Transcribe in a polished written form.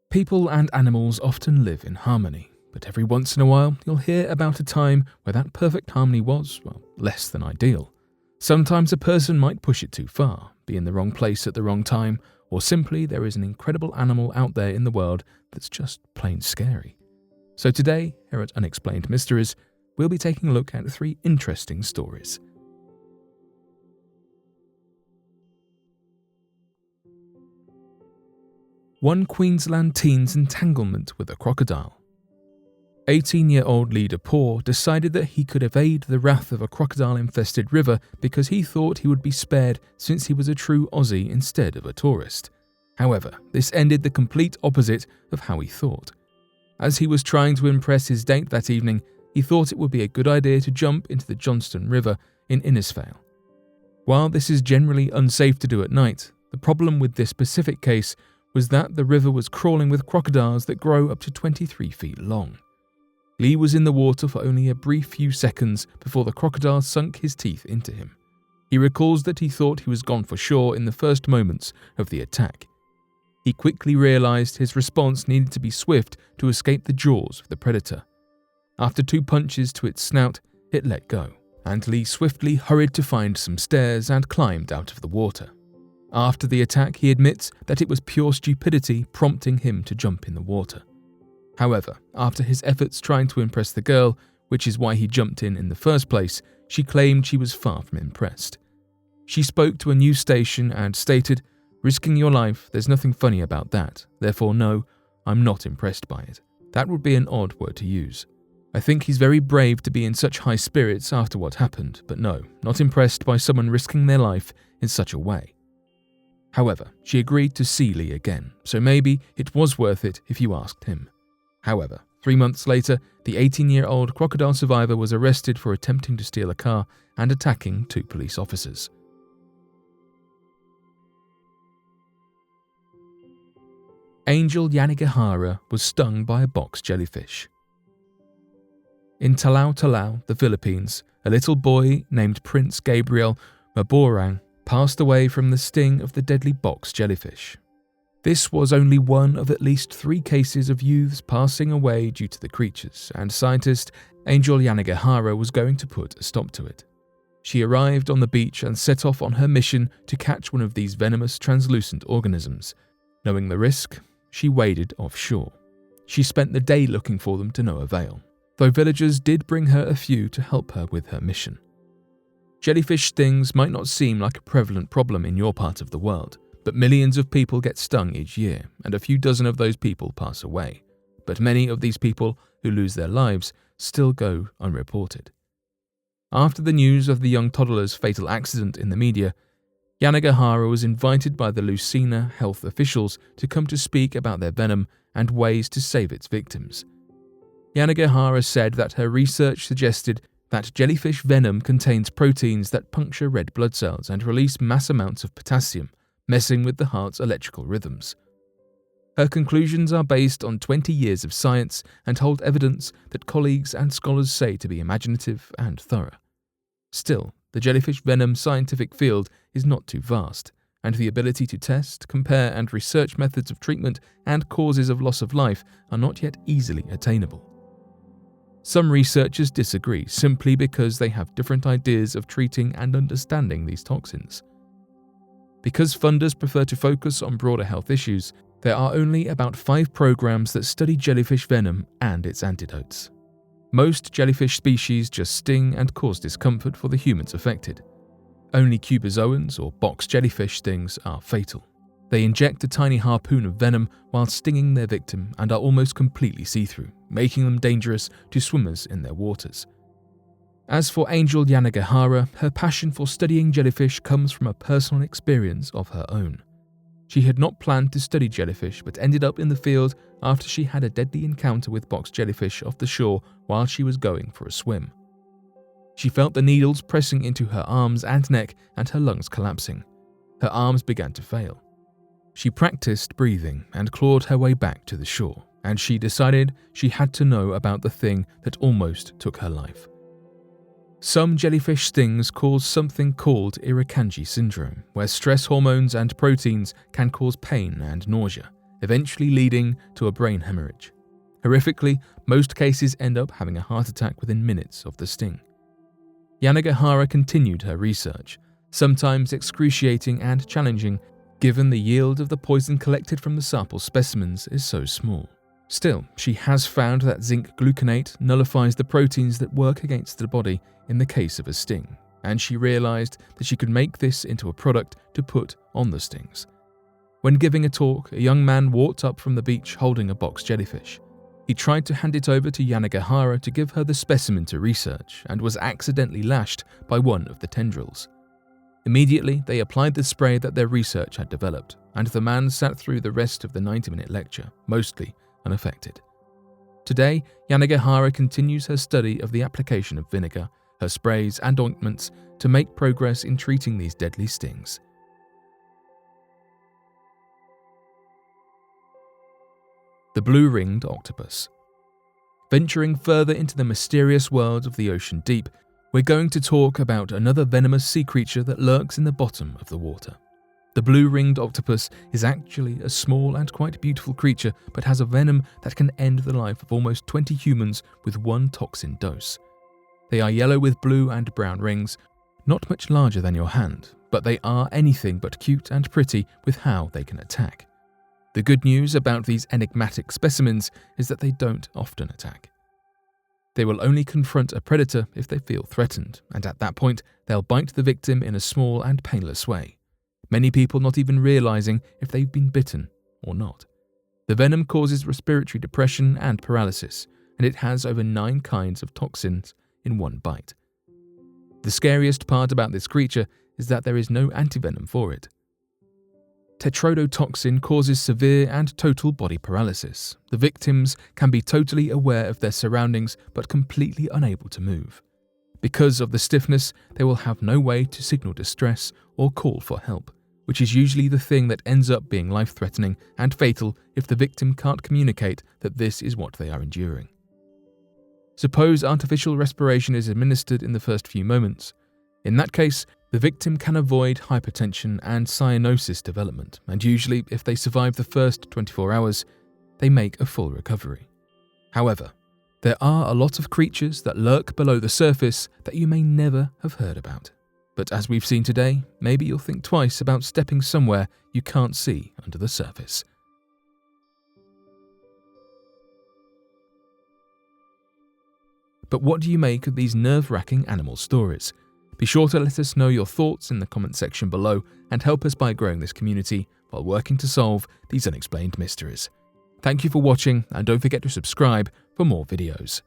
People and animals often live in harmony, but every once in a while you'll hear about a time where that perfect harmony was, well, less than ideal. Sometimes a person might push it too far, be in the wrong place at the wrong time, or simply there is an incredible animal out there in the world that's just plain scary. So today, here at Unexplained Mysteries, we'll be taking a look at 3 interesting stories. One Queensland teen's entanglement with a crocodile. 18-year-old Lee DePore decided that he could evade the wrath of a crocodile-infested river because he thought he would be spared since he was a true Aussie instead of a tourist. However, this ended the complete opposite of how he thought. As he was trying to impress his date that evening, he thought it would be a good idea to jump into the Johnston River in Innisfail. While this is generally unsafe to do at night, the problem with this specific case was that the river was crawling with crocodiles that grow up to 23 feet long. Lee was in the water for only a brief few seconds before the crocodile sunk his teeth into him. He recalls that he thought he was gone for sure in the first moments of the attack. He quickly realized his response needed to be swift to escape the jaws of the predator. After 2 punches to its snout, it let go, and Lee swiftly hurried to find some stairs and climbed out of the water. After the attack, he admits that it was pure stupidity prompting him to jump in the water. However, after his efforts trying to impress the girl, which is why he jumped in the first place, she claimed she was far from impressed. She spoke to a news station and stated, "Risking your life, there's nothing funny about that, therefore no, I'm not impressed by it. That would be an odd word to use. I think he's very brave to be in such high spirits after what happened, but no, not impressed by someone risking their life in such a way." However, she agreed to see Lee again, so maybe it was worth it if you asked him. However, 3 months later, the 18-year-old crocodile survivor was arrested for attempting to steal a car and attacking 2 police officers. Angel Yanagihara was stung by a box jellyfish. In Talau Talau, the Philippines, a little boy named Prince Gabriel Maborang passed away from the sting of the deadly box jellyfish. This was only one of at least 3 cases of youths passing away due to the creatures, and scientist Angel Yanagihara was going to put a stop to it. She arrived on the beach and set off on her mission to catch one of these venomous translucent organisms. Knowing the risk, she waded offshore. She spent the day looking for them to no avail, though villagers did bring her a few to help her with her mission. Jellyfish stings might not seem like a prevalent problem in your part of the world, but millions of people get stung each year, and a few dozen of those people pass away. But many of these people who lose their lives still go unreported. After the news of the young toddler's fatal accident in the media, Yanagihara was invited by the Lucena health officials to come to speak about their venom and ways to save its victims. Yanagihara said that her research suggested that jellyfish venom contains proteins that puncture red blood cells and release mass amounts of potassium, messing with the heart's electrical rhythms. Her conclusions are based on 20 years of science and hold evidence that colleagues and scholars say to be imaginative and thorough. Still, the jellyfish venom scientific field is not too vast, and the ability to test, compare, and research methods of treatment and causes of loss of life are not yet easily attainable. Some researchers disagree simply because they have different ideas of treating and understanding these toxins. Because funders prefer to focus on broader health issues, there are only about 5 programs that study jellyfish venom and its antidotes. Most jellyfish species just sting and cause discomfort for the humans affected. Only cubozoans or box jellyfish stings are fatal. They inject a tiny harpoon of venom while stinging their victim and are almost completely see-through, making them dangerous to swimmers in their waters. As for Angel Yanagihara, her passion for studying jellyfish comes from a personal experience of her own. She had not planned to study jellyfish but ended up in the field after she had a deadly encounter with box jellyfish off the shore while she was going for a swim. She felt the needles pressing into her arms and neck and her lungs collapsing. Her arms began to fail. She practiced breathing and clawed her way back to the shore, and she decided she had to know about the thing that almost took her life. Some jellyfish stings cause something called Irukandji syndrome, where stress hormones and proteins can cause pain and nausea, eventually leading to a brain hemorrhage. Horrifically, most cases end up having a heart attack within minutes of the sting. Yanagihara continued her research, sometimes excruciating and challenging, given the yield of the poison collected from the sample specimens is so small. Still, she has found that zinc gluconate nullifies the proteins that work against the body in the case of a sting, and she realized that she could make this into a product to put on the stings. When giving a talk, a young man walked up from the beach holding a box jellyfish. He tried to hand it over to Yanagihara to give her the specimen to research and was accidentally lashed by one of the tendrils. Immediately, they applied the spray that their research had developed, and the man sat through the rest of the 90-minute lecture, mostly unaffected. Today, Yanagihara continues her study of the application of vinegar, her sprays and ointments to make progress in treating these deadly stings. The blue-ringed octopus. Venturing further into the mysterious world of the ocean deep, we're going to talk about another venomous sea creature that lurks in the bottom of the water. The blue-ringed octopus is actually a small and quite beautiful creature, but has a venom that can end the life of almost 20 humans with one toxin dose. They are yellow with blue and brown rings, not much larger than your hand, but they are anything but cute and pretty with how they can attack. The good news about these enigmatic specimens is that they don't often attack. They will only confront a predator if they feel threatened, and at that point, they'll bite the victim in a small and painless way, many people not even realizing if they've been bitten or not. The venom causes respiratory depression and paralysis, and it has over 9 kinds of toxins in one bite. The scariest part about this creature is that there is no antivenom for it. Tetrodotoxin causes severe and total body paralysis. The victims can be totally aware of their surroundings but completely unable to move. Because of the stiffness, they will have no way to signal distress or call for help, which is usually the thing that ends up being life-threatening and fatal if the victim can't communicate that this is what they are enduring. Suppose artificial respiration is administered in the first few moments. In that case, the victim can avoid hypertension and cyanosis development, and usually, if they survive the first 24 hours, they make a full recovery. However, there are a lot of creatures that lurk below the surface that you may never have heard about. But as we've seen today, maybe you'll think twice about stepping somewhere you can't see under the surface. But what do you make of these nerve-wracking animal stories? Be sure to let us know your thoughts in the comment section below and help us by growing this community while working to solve these unexplained mysteries. Thank you for watching, and don't forget to subscribe for more videos.